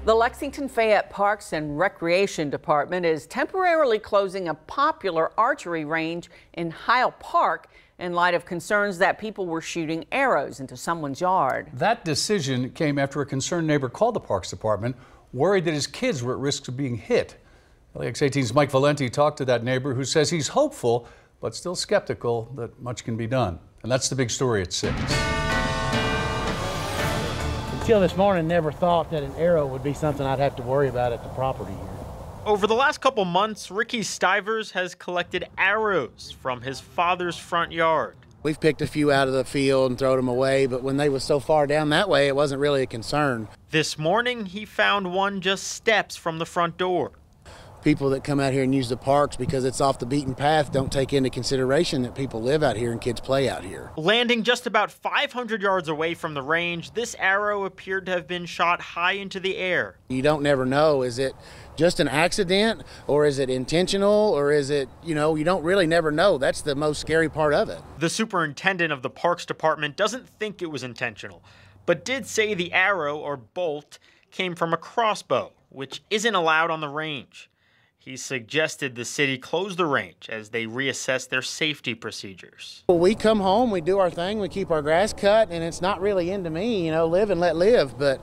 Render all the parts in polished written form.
The Lexington Fayette Parks and Recreation Department is temporarily closing a popular archery range in Hyle Park in light of concerns that people were shooting arrows into someone's yard. That decision came after a concerned neighbor called the Parks Department, worried that his kids were at risk of being hit. LEX18's Mike Valenti talked to that neighbor, who says he's hopeful but still skeptical that much can be done. And that's the big story at 6. Until this morning, never thought that an arrow would be something I'd have to worry about at the property here. Over the last couple months, Ricky Stivers has collected arrows from his father's front yard. We've picked a few out of the field and thrown them away, but when they were so far down that way, it wasn't really a concern. This morning, he found one just steps from the front door. People that come out here and use the parks because it's off the beaten path don't take into consideration that people live out here and kids play out here. Landing just about 500 yards away from the range, this arrow appeared to have been shot high into the air. You don't never know, is it just an accident or is it intentional or is it, you don't really never know. That's the most scary part of it. The superintendent of the Parks Department doesn't think it was intentional, but did say the arrow or bolt came from a crossbow, which isn't allowed on the range. He suggested the city close the range as they reassess their safety procedures. Well, we come home, we do our thing, we keep our grass cut, and it's not really into me, live and let live, but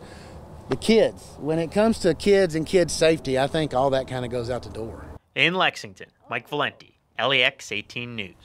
the kids, when it comes to kids and kids' safety, I think all that kind of goes out the door. In Lexington, Mike Valenti, LEX 18 News.